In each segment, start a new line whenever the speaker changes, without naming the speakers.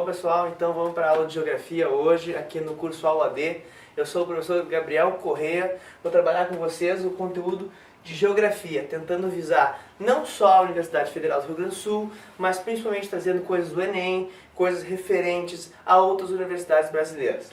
Bom pessoal, então vamos para a aula de Geografia hoje, aqui no curso Aula D. Eu sou o professor Gabriel Correia, vou trabalhar com vocês o conteúdo de Geografia, tentando visar não só a Universidade Federal do Rio Grande do Sul, mas principalmente trazendo coisas do Enem, coisas referentes a outras universidades brasileiras.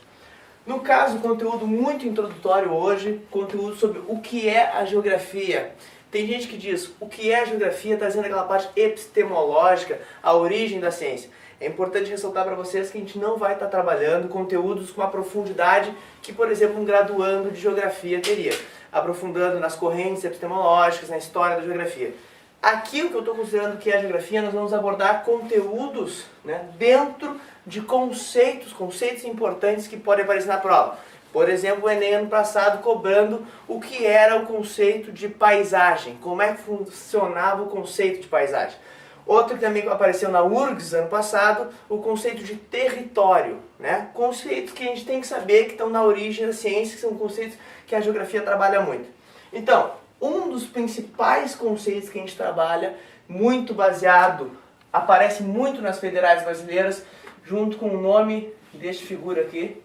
No caso, conteúdo muito introdutório hoje, conteúdo sobre o que é a Geografia. Tem gente que diz o que é a Geografia, trazendo aquela parte epistemológica, a origem da ciência. É importante ressaltar para vocês que a gente não vai estar trabalhando conteúdos com a profundidade que, por exemplo, um graduando de Geografia teria, aprofundando nas correntes epistemológicas, na história da Geografia. Aqui, o que eu estou considerando que é a Geografia, nós vamos abordar conteúdos, dentro de conceitos importantes que podem aparecer na prova. Por exemplo, o Enem ano passado cobrando o que era o conceito de paisagem, como é que funcionava o conceito de paisagem. Outro que também apareceu na URGS ano passado, o conceito de território, conceitos que a gente tem que saber que estão na origem da ciência, que são conceitos que a Geografia trabalha muito. Então, um dos principais conceitos que a gente trabalha, muito baseado, aparece muito nas federais brasileiras, junto com o nome deste figura aqui,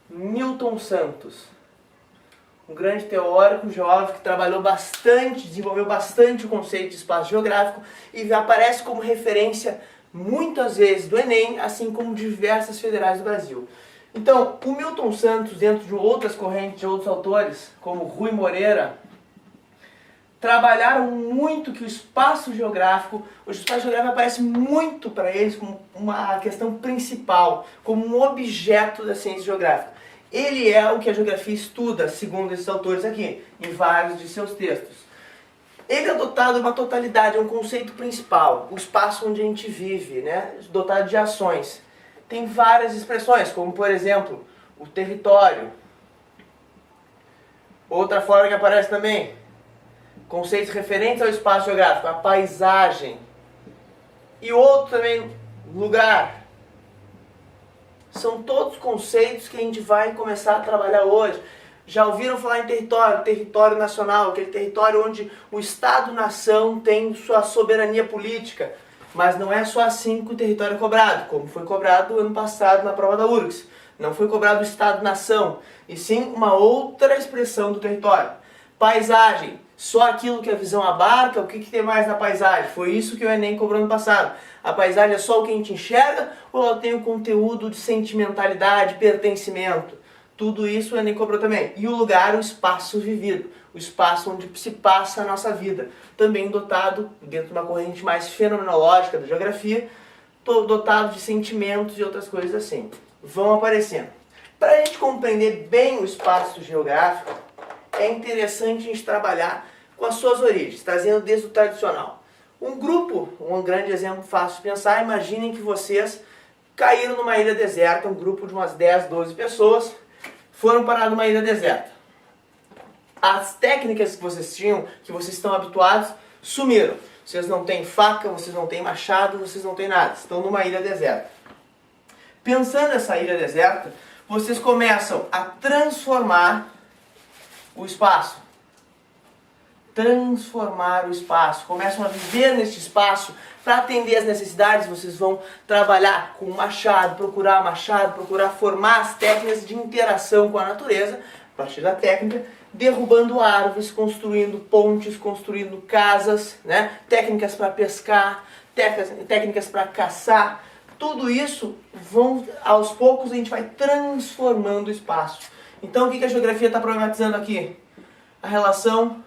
Milton Santos, um grande teórico, geógrafo que trabalhou bastante, desenvolveu bastante o conceito de espaço geográfico e aparece como referência muitas vezes do Enem, assim como diversas federais do Brasil. Então, o Milton Santos, dentro de outras correntes de outros autores, como Rui Moreira, trabalharam muito que o espaço geográfico aparece muito para eles como uma questão principal, como um objeto da ciência geográfica. Ele é o que a Geografia estuda, segundo esses autores aqui, em vários de seus textos. Ele é dotado de uma totalidade, é um conceito principal, o espaço onde a gente vive, dotado de ações. Tem várias expressões, como por exemplo, o território. Outra forma que aparece também, conceitos referentes ao espaço geográfico, a paisagem. E outro também, lugar. São todos conceitos que a gente vai começar a trabalhar hoje. Já ouviram falar em território, território nacional, aquele território onde o Estado-nação tem sua soberania política. Mas não é só assim que o território é cobrado, como foi cobrado ano passado na prova da URGS. Não foi cobrado o Estado-nação, e sim uma outra expressão do território. Paisagem, só aquilo que a visão abarca, o que tem mais na paisagem? Foi isso que o Enem cobrou ano passado. A paisagem é só o que a gente enxerga ou ela tem o conteúdo de sentimentalidade, pertencimento? Tudo isso o Enem cobrou também. E o lugar, o espaço vivido, o espaço onde se passa a nossa vida. Também dotado, dentro de uma corrente mais fenomenológica da Geografia, dotado de sentimentos e outras coisas assim. Vão aparecendo. Para a gente compreender bem o espaço geográfico, é interessante a gente trabalhar com as suas origens, trazendo desde o tradicional. Um grupo, um grande exemplo fácil de pensar, imaginem que vocês caíram numa ilha deserta, um grupo de umas 10, 12 pessoas, foram parar numa ilha deserta. As técnicas que vocês tinham, que vocês estão habituados, sumiram. Vocês não têm faca, vocês não têm machado, vocês não têm nada, estão numa ilha deserta. Pensando nessa ilha deserta, vocês começam a transformar o espaço. Transformar o espaço. Começam a viver neste espaço. Para atender às necessidades, vocês vão trabalhar com machado, procurar formar as técnicas de interação com a natureza, a partir da técnica, derrubando árvores, construindo pontes, construindo casas, técnicas para pescar, técnicas para caçar. Tudo isso, aos poucos, a gente vai transformando o espaço. Então, o que a Geografia está problematizando aqui? A relação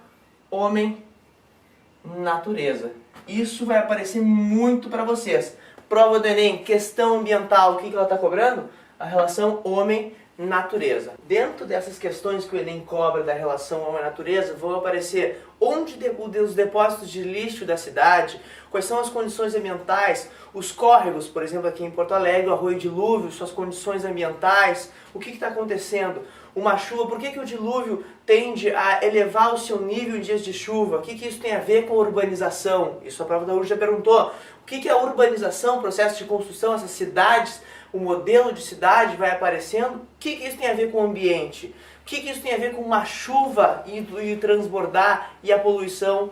homem-natureza. Isso vai aparecer muito para vocês. Prova do Enem, questão ambiental, o que ela está cobrando? A relação homem-natureza. Dentro dessas questões que o Enem cobra da relação homem-natureza, vão aparecer onde os depósitos de lixo da cidade, quais são as condições ambientais, os córregos, por exemplo, aqui em Porto Alegre, o Arroio Dilúvio, suas condições ambientais, o que está acontecendo? Uma chuva, por que o dilúvio tende a elevar o seu nível em dias de chuva? O que isso tem a ver com a urbanização? Isso a prova da URGS já perguntou. O que é a urbanização, o processo de construção, essas cidades, o modelo de cidade vai aparecendo? O que isso tem a ver com o ambiente? O que isso tem a ver com uma chuva e transbordar e a poluição?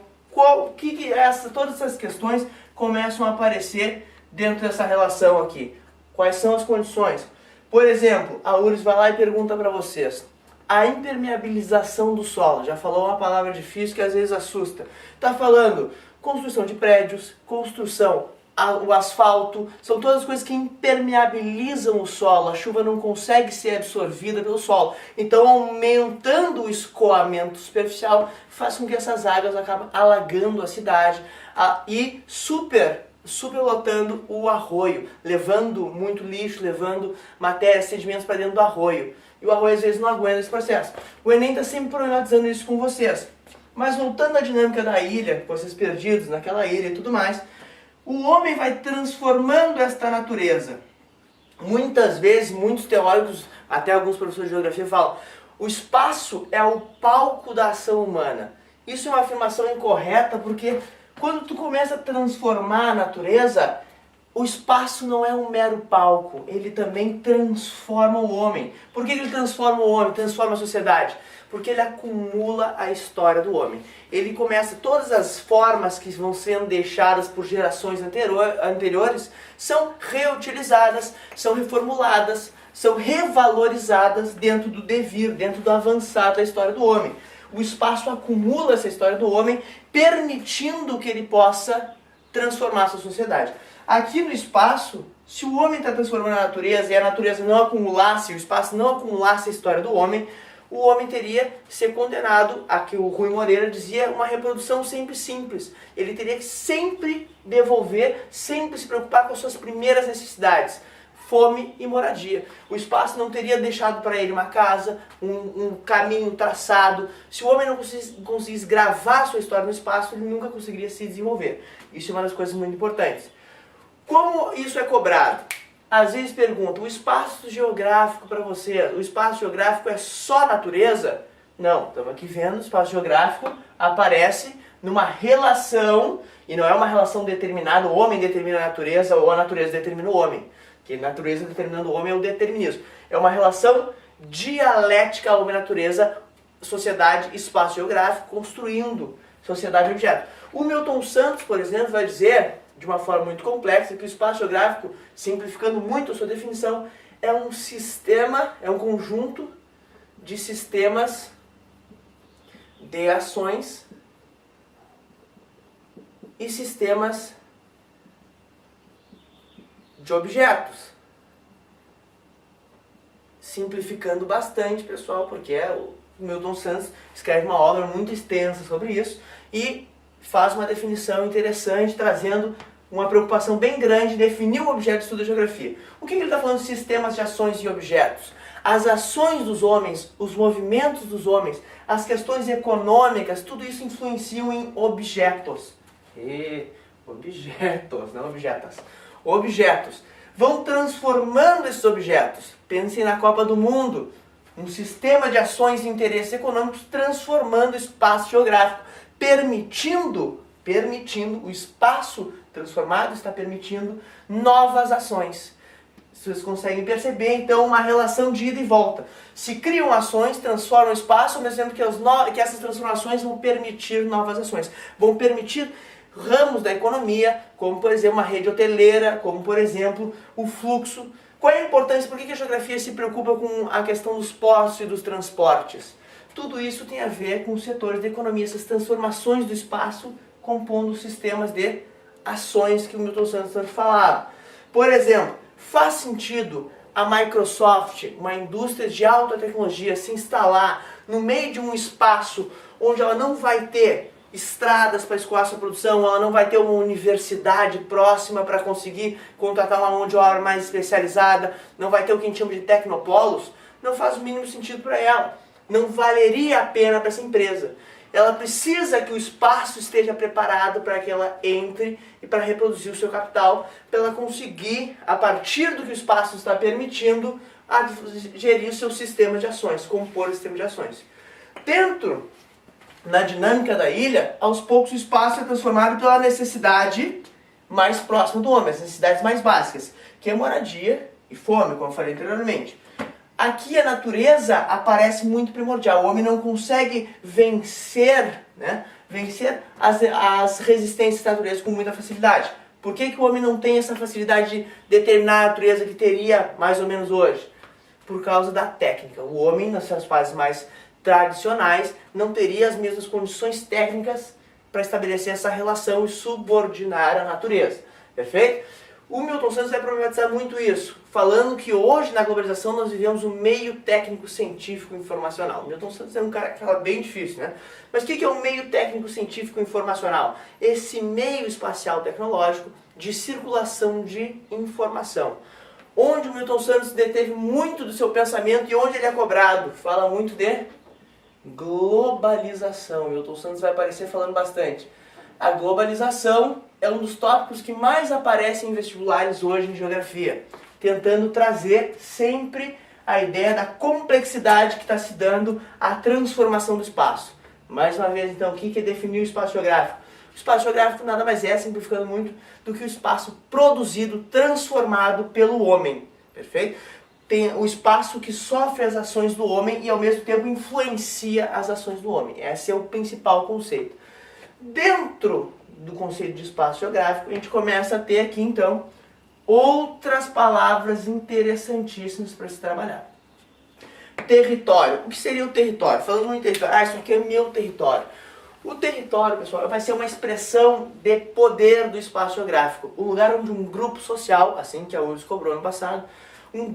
Todas essas questões começam a aparecer dentro dessa relação aqui. Quais são as condições? Por exemplo, a URGS vai lá e pergunta para vocês: a impermeabilização do solo, já falou uma palavra difícil que às vezes assusta. Está falando construção de prédios, o asfalto, são todas coisas que impermeabilizam o solo, a chuva não consegue ser absorvida pelo solo. Então, aumentando o escoamento superficial, faz com que essas águas acabem alagando a cidade e superlotando o arroio, levando muito lixo, levando matérias, sedimentos para dentro do arroio. E o arroio às vezes não aguenta esse processo. O Enem está sempre problematizando isso com vocês. Mas voltando à dinâmica da ilha, vocês perdidos naquela ilha e tudo mais, o homem vai transformando esta natureza. Muitas vezes, muitos teóricos, até alguns professores de geografia falam, o espaço é o palco da ação humana. Isso é uma afirmação incorreta porque quando tu começa a transformar a natureza, o espaço não é um mero palco, ele também transforma o homem. Por que ele transforma o homem, transforma a sociedade? Porque ele acumula a história do homem. Ele começa, todas as formas que vão sendo deixadas por gerações anteriores são reutilizadas, são reformuladas, são revalorizadas dentro do devir, dentro do avançar da história do homem. O espaço acumula essa história do homem, permitindo que ele possa transformar a sua sociedade. Aqui no espaço, se o homem está transformando a natureza e a natureza não acumulasse, o espaço não acumulasse a história do homem teria que ser condenado, a que o Rui Moreira dizia, uma reprodução sempre simples. Ele teria que sempre devolver, sempre se preocupar com as suas primeiras necessidades, fome e moradia. O espaço não teria deixado para ele uma casa, um caminho traçado. Se o homem não conseguisse gravar sua história no espaço, ele nunca conseguiria se desenvolver. Isso é uma das coisas muito importantes. Como isso é cobrado? Às vezes perguntam, o espaço geográfico para você, o espaço geográfico é só natureza? Não, estamos aqui vendo, o espaço geográfico aparece numa relação, e não é uma relação determinada, o homem determina a natureza ou a natureza determina o homem. Que a natureza determinando o homem é o determinismo. É uma relação dialética homem-natureza, sociedade, espaço geográfico, construindo sociedade e objeto. O Milton Santos, por exemplo, vai dizer, de uma forma muito complexa, que o espaço geográfico, simplificando muito a sua definição, é um sistema, é um conjunto de sistemas de ações e sistemas de objetos. Simplificando bastante, pessoal, porque o Milton Santos escreve uma obra muito extensa sobre isso e faz uma definição interessante, trazendo uma preocupação bem grande em definir o objeto de estudo da geografia. O que ele está falando de sistemas de ações e objetos? As ações dos homens, os movimentos dos homens, as questões econômicas, tudo isso influenciam em objetos. Objetos, não objetas. Objetos. Vão transformando esses objetos. Pensem na Copa do Mundo. Um sistema de ações e interesses econômicos transformando o espaço geográfico, permitindo o espaço transformado, está permitindo novas ações. Vocês conseguem perceber, então, uma relação de ida e volta. Se criam ações, transformam o espaço, ao mesmo tempo que essas transformações vão permitir novas ações. Vão permitir ramos da economia, como, por exemplo, uma rede hoteleira, como, por exemplo, o fluxo. Qual é a importância? Por que a geografia se preocupa com a questão dos portos e dos transportes? Tudo isso tem a ver com os setores da economia, essas transformações do espaço compondo os sistemas de ações que o Milton Santos tanto falava. Por exemplo, faz sentido a Microsoft, uma indústria de alta tecnologia, se instalar no meio de um espaço onde ela não vai ter estradas para escoar sua produção, ela não vai ter uma universidade próxima para conseguir contratar uma mão de obra mais especializada, não vai ter o que a gente chama de tecnopolos? Não faz o mínimo sentido para ela. Não valeria a pena para essa empresa. Ela precisa que o espaço esteja preparado para que ela entre e para reproduzir o seu capital, para ela conseguir, a partir do que o espaço está permitindo, gerir o seu sistema de ações, compor o sistema de ações. Dentro, na dinâmica da ilha, aos poucos o espaço é transformado pela necessidade mais próxima do homem, as necessidades mais básicas, que é moradia e fome, como eu falei anteriormente. Aqui a natureza aparece muito primordial. O homem não consegue vencer as resistências da natureza com muita facilidade. Por que o homem não tem essa facilidade de determinar a natureza que teria mais ou menos hoje? Por causa da técnica. O homem, nas suas fases mais tradicionais, não teria as mesmas condições técnicas para estabelecer essa relação e subordinar a natureza. Perfeito? O Milton Santos vai problematizar muito isso, falando que hoje na globalização nós vivemos um meio técnico científico informacional. O Milton Santos é um cara que fala bem difícil, né? Mas o que é o meio técnico científico informacional? Esse meio espacial tecnológico de circulação de informação. Onde o Milton Santos deteve muito do seu pensamento e onde ele é cobrado. Fala muito de globalização. O Milton Santos vai aparecer falando bastante. A globalização é um dos tópicos que mais aparecem em vestibulares hoje em geografia, tentando trazer sempre a ideia da complexidade que está se dando à transformação do espaço. Mais uma vez, então, o que é definir o espaço geográfico? O espaço geográfico nada mais é, simplificando muito, do que o espaço produzido, transformado pelo homem. Perfeito? Tem o espaço que sofre as ações do homem e ao mesmo tempo influencia as ações do homem. Esse é o principal conceito. Dentro do conceito de espaço geográfico, a gente começa a ter aqui, então, outras palavras interessantíssimas para se trabalhar. Território. O que seria o território? Falando em território, isso aqui é meu território. O território, pessoal, vai ser uma expressão de poder do espaço geográfico. O lugar onde um grupo social, assim que a URGS cobrou no passado, um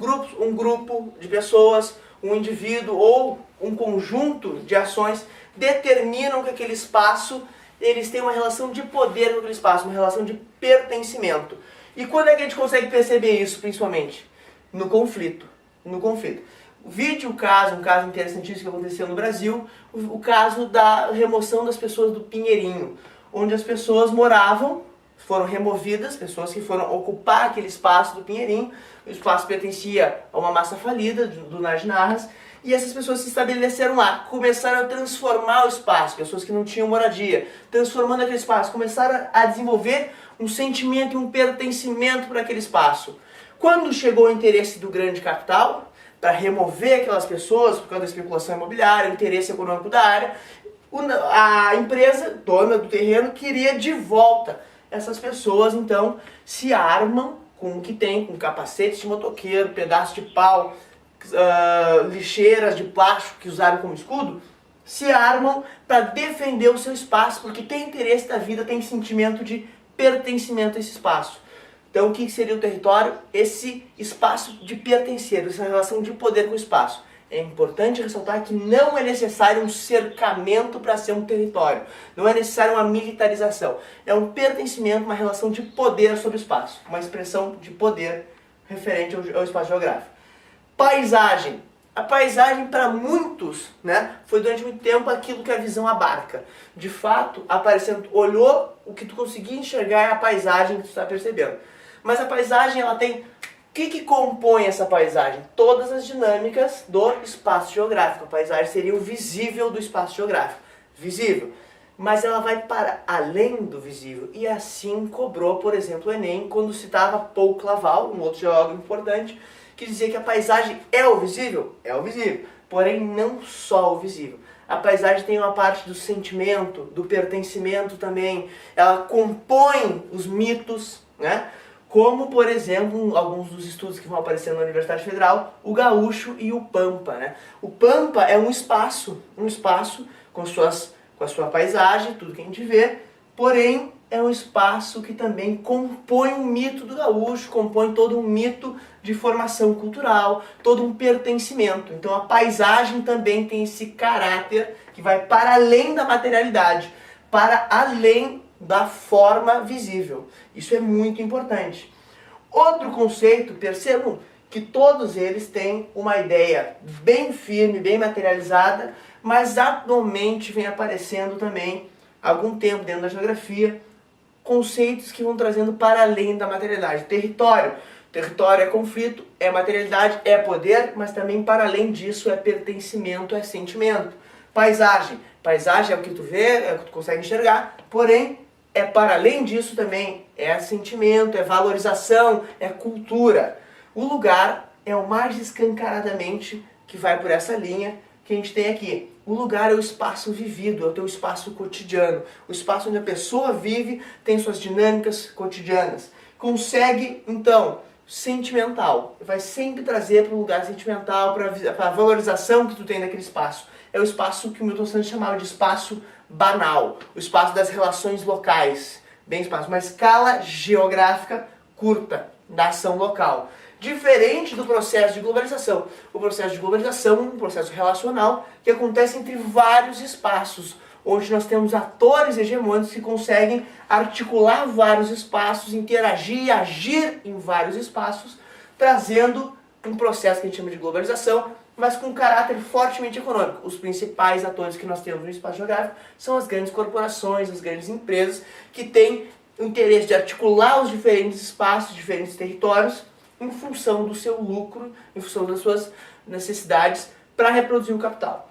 grupo de pessoas, um indivíduo ou um conjunto de ações determinam que aquele espaço, eles têm uma relação de poder com aquele espaço, uma relação de pertencimento. E quando é que a gente consegue perceber isso, principalmente? No conflito. No conflito. Vide um caso interessantíssimo que aconteceu no Brasil, o caso da remoção das pessoas do Pinheirinho, onde as pessoas moravam, foram removidas, pessoas que foram ocupar aquele espaço do Pinheirinho, o espaço pertencia a uma massa falida do Najinarras, e essas pessoas se estabeleceram lá, começaram a transformar o espaço, pessoas que não tinham moradia, transformando aquele espaço, começaram a desenvolver um sentimento e um pertencimento para aquele espaço. Quando chegou o interesse do grande capital, para remover aquelas pessoas por causa da especulação imobiliária, o interesse econômico da área, a empresa, dona do terreno, queria de volta essas pessoas, então se armam com o que tem, com capacetes de motoqueiro, pedaços de pau, lixeiras de plástico que usaram como escudo, se armam para defender o seu espaço, porque tem interesse da vida, tem sentimento de pertencimento a esse espaço. Então, o que seria o território? Esse espaço de pertencer, essa relação de poder com o espaço. É importante ressaltar que não é necessário um cercamento para ser um território. Não é necessário uma militarização. É um pertencimento, uma relação de poder sobre o espaço. Uma expressão de poder referente ao espaço geográfico. Paisagem. A paisagem, para muitos, né, foi durante muito tempo aquilo que a visão abarca. De fato, aparecendo, olhou, o que tu conseguia enxergar é a paisagem que tu está percebendo. Mas a paisagem, ela tem... O que compõe essa paisagem? Todas as dinâmicas do espaço geográfico. A paisagem seria o visível do espaço geográfico. Visível. Mas ela vai para além do visível. E assim cobrou, por exemplo, o Enem, quando citava Paul Claval, um outro geógrafo importante, que dizia que a paisagem é o visível? É o visível. Porém, não só o visível. A paisagem tem uma parte do sentimento, do pertencimento também. Ela compõe os mitos, né? Como, por exemplo, alguns dos estudos que vão aparecendo na Universidade Federal, o gaúcho e o pampa, né? O pampa é um espaço com a sua paisagem, tudo que a gente vê, porém é um espaço que também compõe um mito do gaúcho, compõe todo um mito de formação cultural, todo um pertencimento. Então a paisagem também tem esse caráter que vai para além da materialidade, para além da forma visível. Isso é muito importante. Outro conceito, percebam que todos eles têm uma ideia bem firme, bem materializada, mas atualmente vem aparecendo também, há algum tempo dentro da geografia, conceitos que vão trazendo para além da materialidade. Território. Território é conflito, é materialidade, é poder, mas também para além disso é pertencimento, é sentimento. Paisagem. Paisagem é o que tu vê, é o que tu consegue enxergar, porém é para além disso também, é sentimento, é valorização, é cultura. O lugar é o mais escancaradamente que vai por essa linha, que a gente tem aqui. O lugar é o espaço vivido, é o teu espaço cotidiano. O espaço onde a pessoa vive tem suas dinâmicas cotidianas. Consegue, então, sentimental. Vai sempre trazer para o lugar sentimental, para a valorização que tu tem daquele espaço. É o espaço que o Milton Santos chamava de espaço banal. O espaço das relações locais. Bem espaço, uma escala geográfica curta da ação local. Diferente do processo de globalização. O processo de globalização é um processo relacional que acontece entre vários espaços, onde nós temos atores hegemônicos que conseguem articular vários espaços, interagir e agir em vários espaços, trazendo um processo que a gente chama de globalização, mas com caráter fortemente econômico. Os principais atores que nós temos no espaço geográfico são as grandes corporações, as grandes empresas, que têm o interesse de articular os diferentes espaços, diferentes territórios, em função do seu lucro, em função das suas necessidades para reproduzir o capital.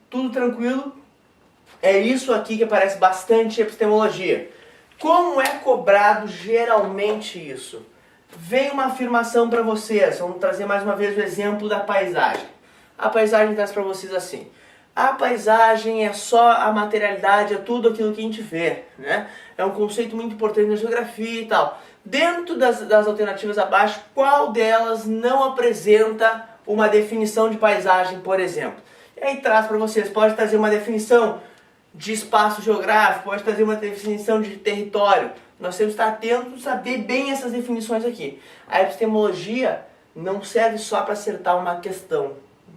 Tudo tranquilo? É isso aqui que aparece bastante em epistemologia. Como é cobrado geralmente isso? Vem uma afirmação para vocês, vamos trazer mais uma vez o exemplo da paisagem. A paisagem traz para vocês assim: a paisagem é só a materialidade, é tudo aquilo que a gente vê, né? É um conceito muito importante na geografia e tal. Dentro das alternativas abaixo, qual delas não apresenta uma definição de paisagem, por exemplo? E aí traz para vocês, pode trazer uma definição de espaço geográfico, pode trazer uma definição de território. Nós temos que estar atentos a saber bem essas definições aqui. A epistemologia não serve só para acertar uma questão,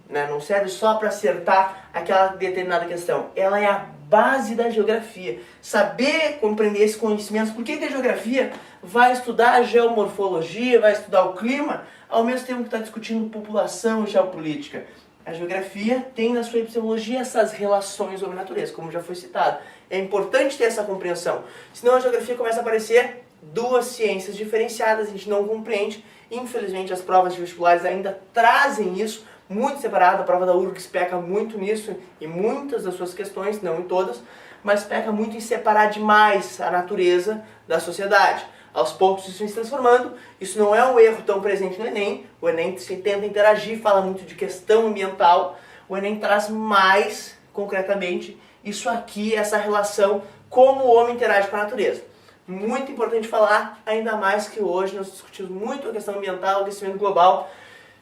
né? Não serve só para acertar aquela determinada questão. Ela é a base da geografia. Saber compreender esses conhecimentos. Por que a geografia vai estudar a geomorfologia, vai estudar o clima, ao mesmo tempo que está discutindo população e geopolítica? A geografia tem na sua epistemologia essas relações sobre a natureza, como já foi citado. É importante ter essa compreensão. Senão a geografia começa a aparecer duas ciências diferenciadas, a gente não compreende. Infelizmente as provas de vestibulares ainda trazem isso muito separado. A prova da URGS peca muito nisso, em muitas das suas questões, não em todas, mas peca muito em separar demais a natureza da sociedade. Aos poucos isso vem se transformando. Isso não é um erro tão presente no Enem. O Enem se tenta interagir, fala muito de questão ambiental. O Enem traz mais, concretamente, isso aqui, essa relação, como o homem interage com a natureza. Muito importante falar, ainda mais que hoje nós discutimos muito a questão ambiental, aquecimento global.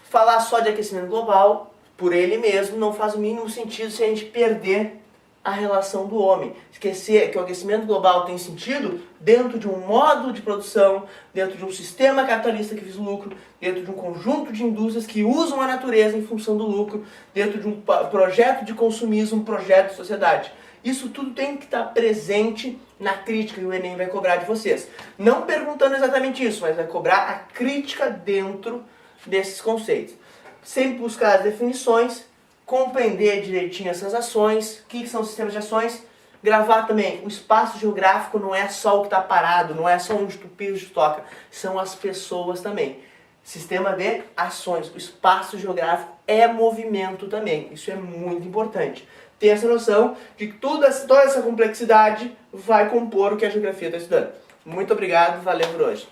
Falar só de aquecimento global, por ele mesmo, não faz o mínimo sentido se a gente perder a relação do homem. Esquecer que o aquecimento global tem sentido dentro de um modo de produção, dentro de um sistema capitalista que visa o lucro, dentro de um conjunto de indústrias que usam a natureza em função do lucro, dentro de um projeto de consumismo, um projeto de sociedade. Isso tudo tem que estar presente na crítica que o Enem vai cobrar de vocês. Não perguntando exatamente isso, mas vai cobrar a crítica dentro desses conceitos. Sempre buscar as definições, compreender direitinho essas ações, o que são sistemas de ações, gravar também, o espaço geográfico não é só o que está parado, não é só onde tu pisa e toca, são as pessoas também. Sistema de ações, o espaço geográfico é movimento também, isso é muito importante. Ter essa noção de que toda essa complexidade vai compor o que a geografia está estudando. Muito obrigado, valeu por hoje.